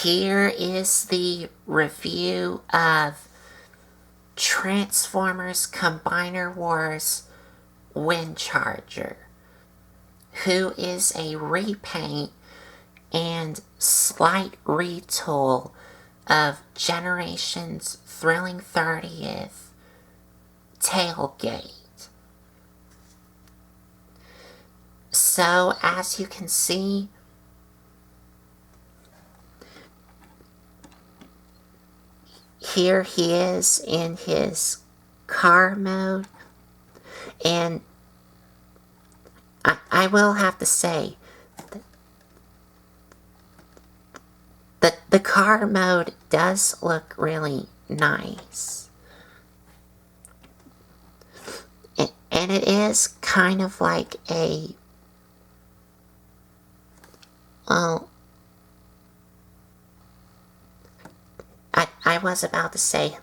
Here is the review of Transformers Combiner Wars Windcharger, who is a repaint and slight retool of Generation's Thrilling 30th Tailgate. So, as you can see, here he is in his car mode, and I will have to say that the car mode does look really nice. And it is kind of like a, well, I was about to say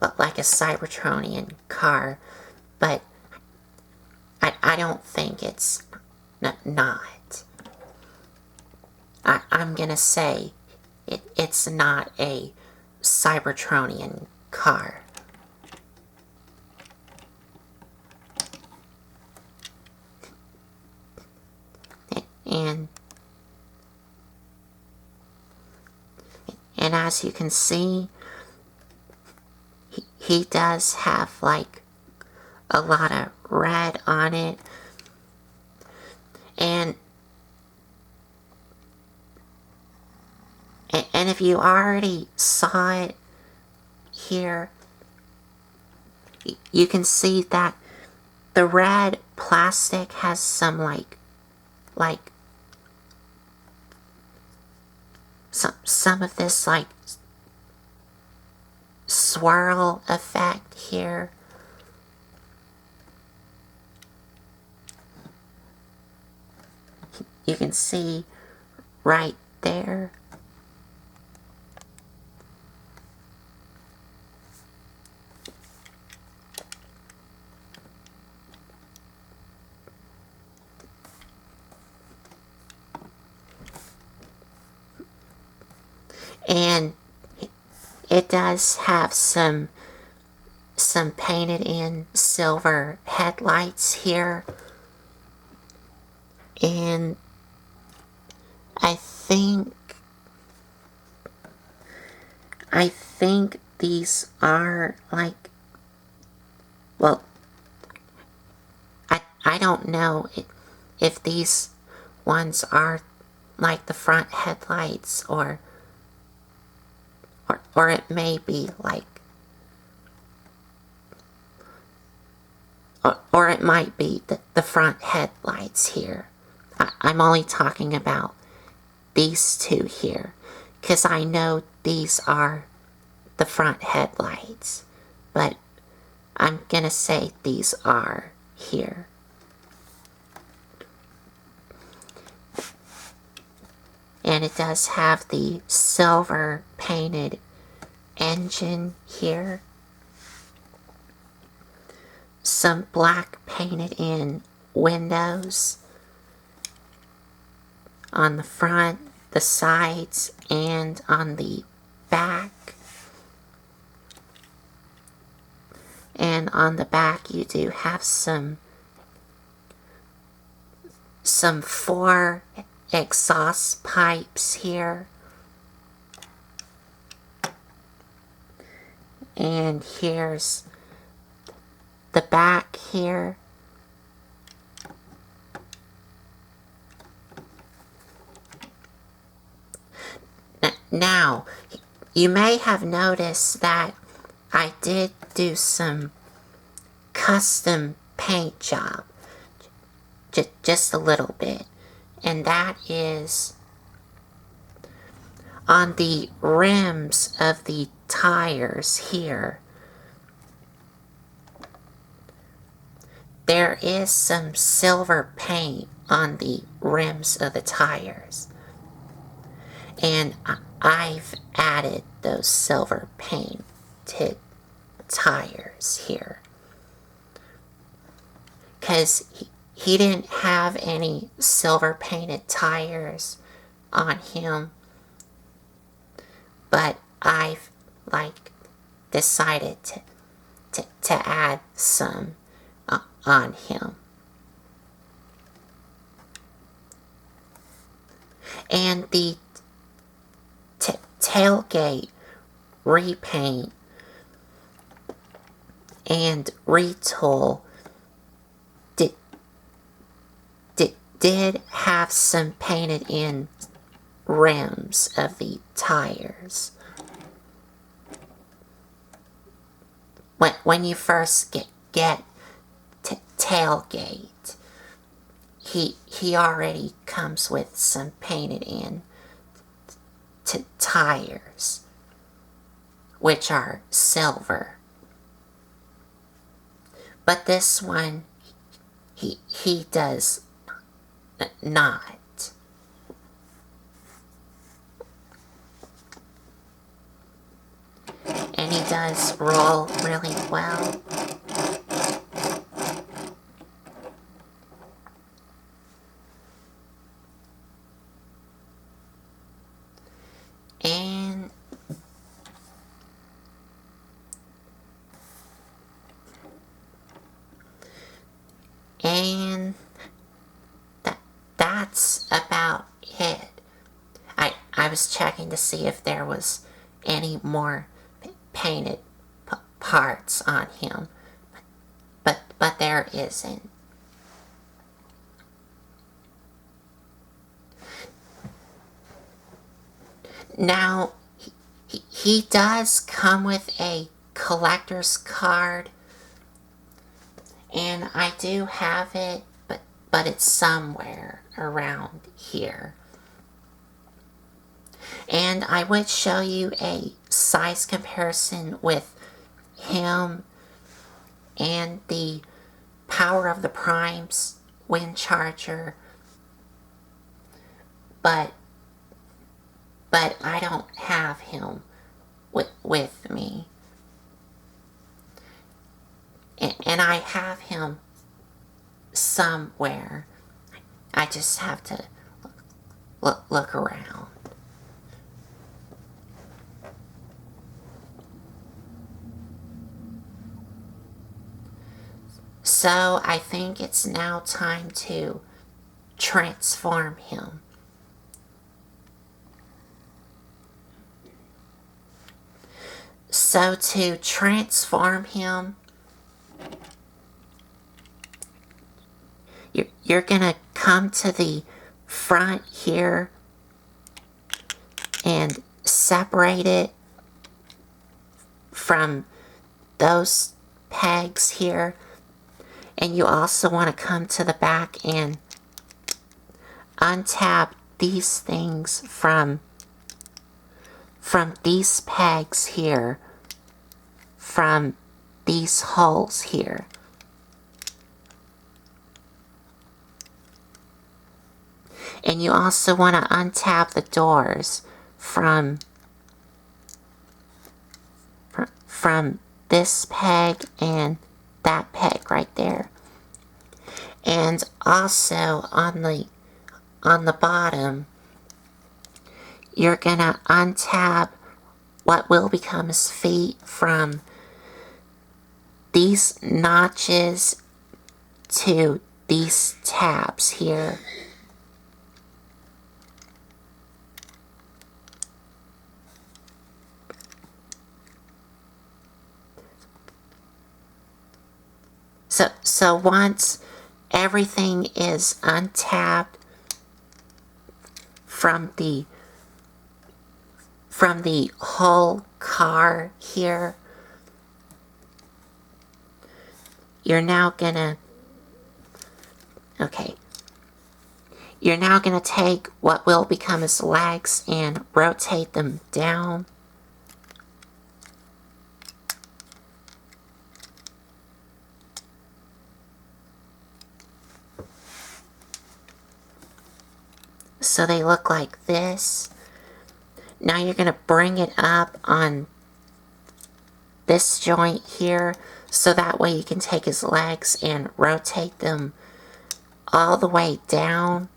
like a Cybertronian car, but I don't think it's not. I'm gonna say it's not a Cybertronian car. And as you can see, he does have like a lot of red on it. And if you already saw it here, you can see that the red plastic has some like some of this like swirl effect here. You can see right there. And it does have some painted in silver headlights here. And I think these are like, well, I don't know if these ones are like the front headlights or it may be like, or it might be the front headlights here. I'm only talking about these two here, because I know these are the front headlights, but I'm gonna say these are here. And it does have the silver painted engine here. Some black painted in windows on the front, the sides, and on the back. And on the back you do have some 4 exhaust pipes here. And here's the back here. Now, you may have noticed that I did do some custom paint job. Just a little bit. And that is on the rims of the tires here. There is some silver paint on the rims of the tires. And I've added those silver painted tires here. Because he didn't have any silver painted tires on him. but I've like decided to add some on him. And the tailgate repaint and retool did have some painted in rims of the tires. When you first get tailgate, he already comes with some painted in tires, which are silver. But this one, he does not. And he does roll really well. And that's about it. I was checking to see if there was any more painted parts on him, but there isn't. Now, he does come with a collector's card, and I do have it, but it's somewhere around here. And I would show you a size comparison with him and the Power of the Primes Windcharger, but I don't have him with me. And I have him somewhere. I just have to look around. So I think it's now time to transform him. So to transform him, you're gonna come to the front here and separate it from those pegs here. And you also want to come to the back and untap these things from these pegs here, from these holes here. And you also want to untap the doors from this peg and that peg right there. And also on the bottom, you're gonna untap what will become his feet from these notches to these tabs here. So once everything is untapped from the whole car here, you're now gonna take what will become his legs and rotate them down. So they look like this. Now you're going to bring it up on this joint here, so that way you can take his legs and rotate them all the way down.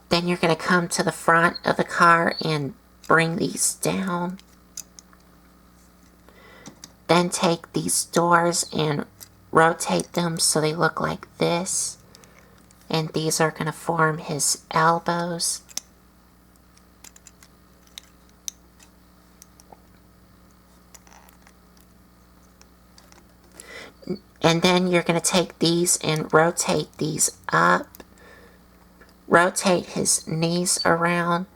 Then you're going to come to the front of the car and bring these down. Then take these doors and rotate them so they look like this. And these are going to form his elbows. And then you're going to take these and rotate these up. Rotate his knees around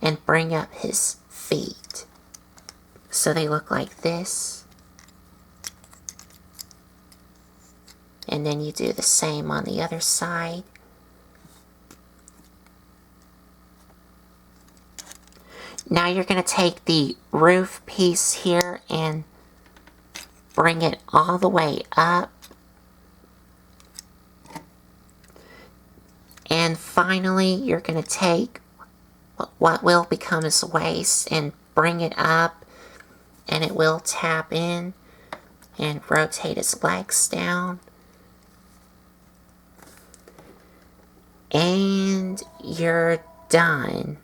and bring up his feet. So they look like this. And then you do the same on the other side. Now you're going to take the roof piece here and bring it all the way up. And finally, you're going to take what will become his waist and bring it up, and it will tap in and rotate his legs down. And you're done.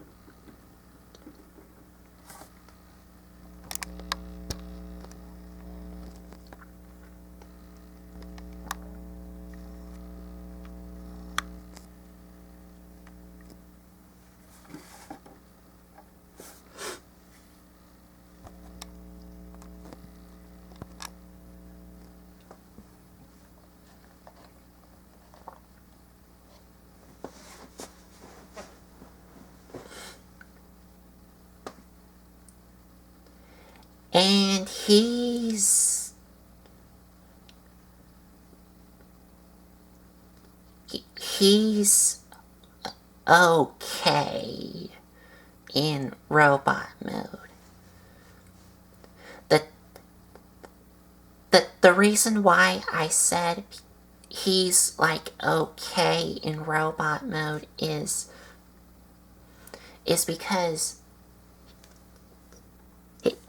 And he's okay in robot mode. The reason why I said he's like okay in robot mode is because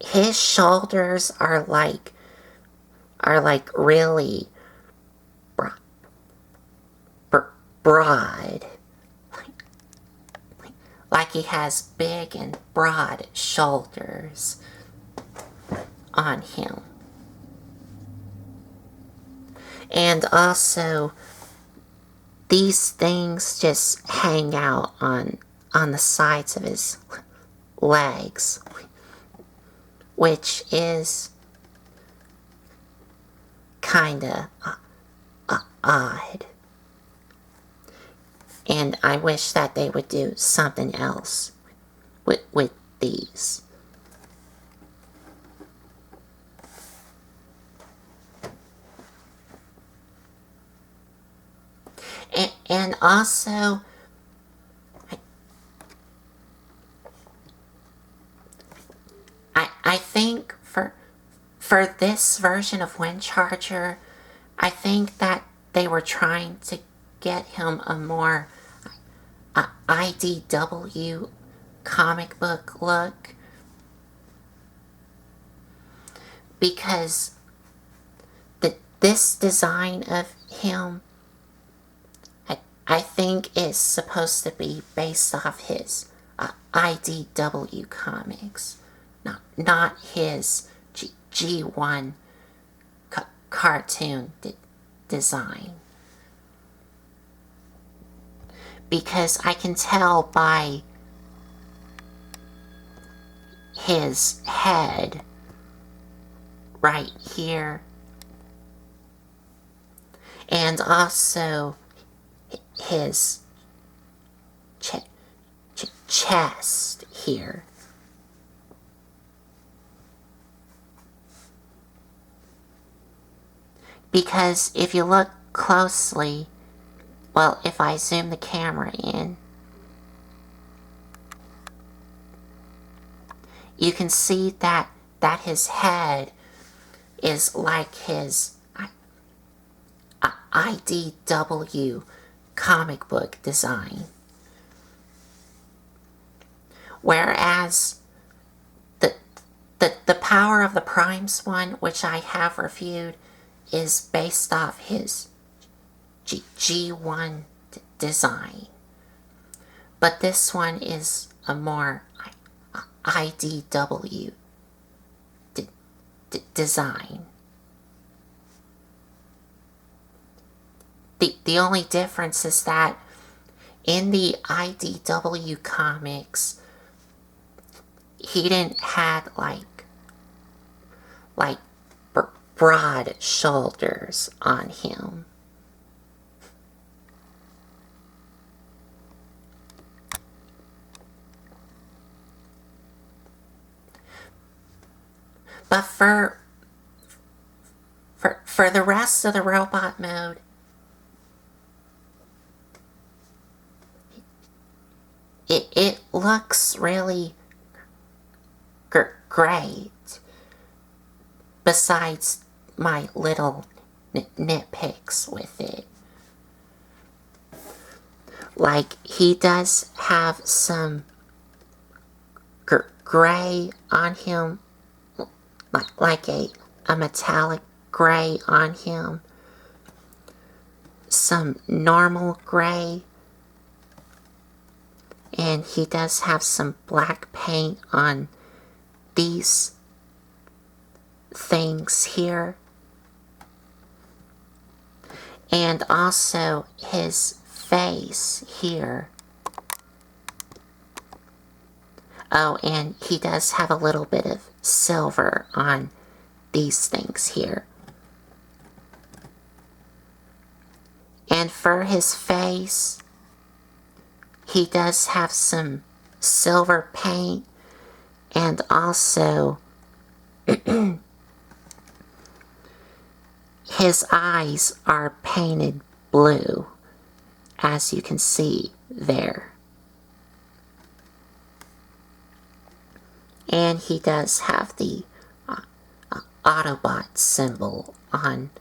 his shoulders are like really broad. Like he has big and broad shoulders on him. And also, these things just hang out on the sides of his legs, which is kinda odd. And I wish that they would do something else with these. And also, I think for this version of Windcharger, I think that they were trying to get him a more IDW comic book look, because this design of him, I think, is supposed to be based off his IDW comics, not his G1 cartoon design. Because I can tell by his head right here, and also his chest here. Because if you look closely, well, if I zoom the camera in, you can see that his head is like his IDW comic book design. Whereas the Power of the Primes one, which I have reviewed, is based off his G1 design. but this one is a more IDW design. The only difference is that in the IDW comics, he didn't have like broad shoulders on him. But for the rest of the robot mode, it looks really great. Besides my little nitpicks with it. Like, he does have some gray on him, like a metallic gray on him, some normal gray, and he does have some black paint on these things here, and also his face here. Oh, and he does have a little bit of silver on these things here. And for his face, he does have some silver paint, and also his eyes are painted blue, as you can see there. And he does have the Autobot symbol on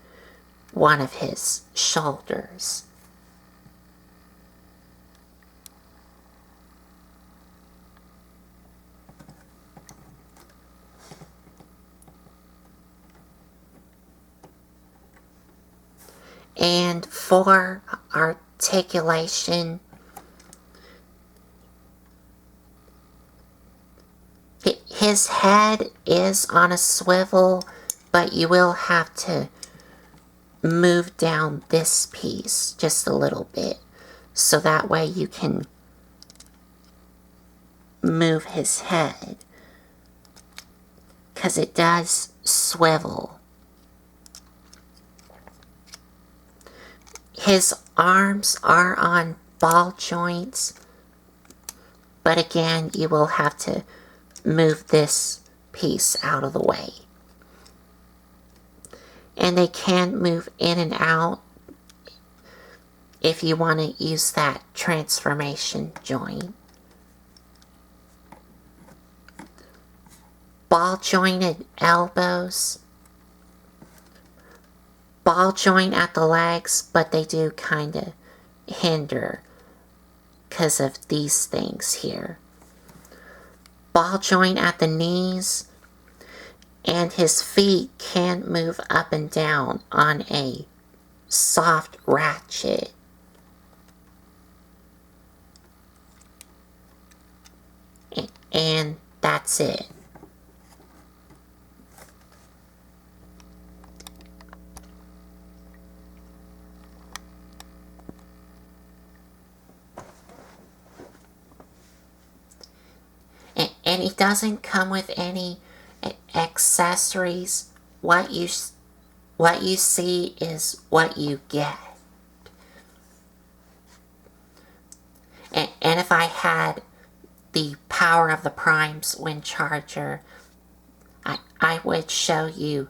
one of his shoulders. And for articulation, his head is on a swivel, but you will have to move down this piece just a little bit, so that way you can move his head, because it does swivel. His arms are on ball joints, but again, you will have to move this piece out of the way. And they can move in and out if you want to use that transformation joint. Ball jointed elbows. Ball joint at the legs, but they do kind of hinder because of these things here. Ball joint at the knees, and his feet can move up and down on a soft ratchet. And that's it. And he doesn't come with any accessories. What you see is what you get. And if I had the Power of the Primes Windcharger, I would show you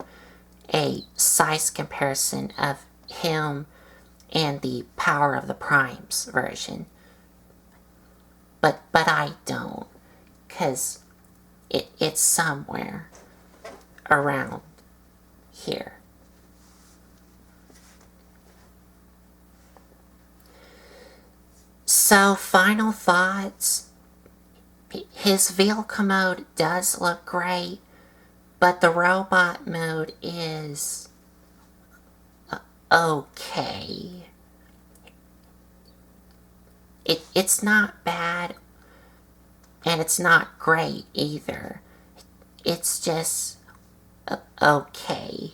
a size comparison of him and the Power of the Primes version. But I don't, because it's somewhere around here. So, final thoughts. His vehicle mode does look great, but the robot mode is okay. It's not bad, and it's not great either. It's just okay.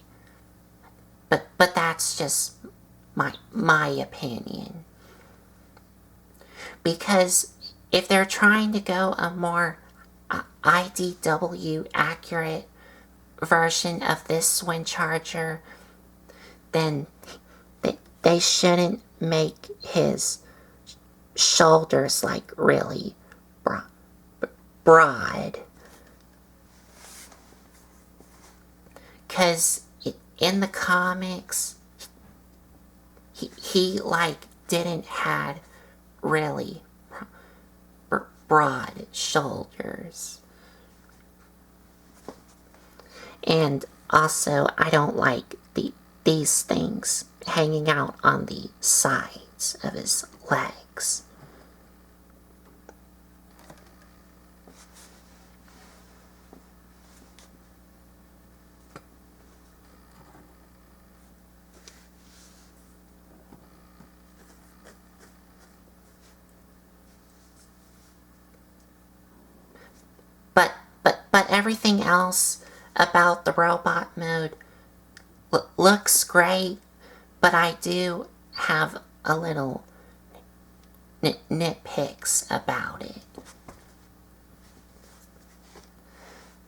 But that's just my opinion. Because if they're trying to go a more IDW accurate version of this Windcharger, then they shouldn't make his shoulders like really broad. Because in the comics, he like didn't had really broad shoulders. And also, I don't like these things hanging out on the sides of his legs. But everything else about the robot mode looks great, but I do have a little nitpicks about it.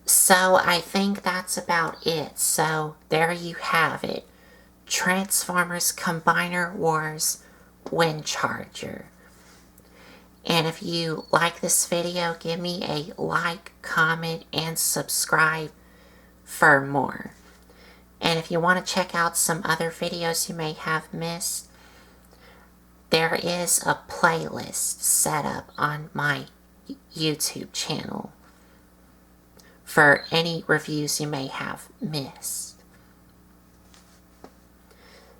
So I think that's about it. So there you have it. Transformers Combiner Wars Windcharger. And if you like this video, give me a like, comment, and subscribe for more. And if you want to check out some other videos you may have missed, there is a playlist set up on my YouTube channel for any reviews you may have missed.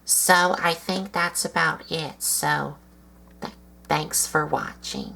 So I think that's about it. So thanks for watching.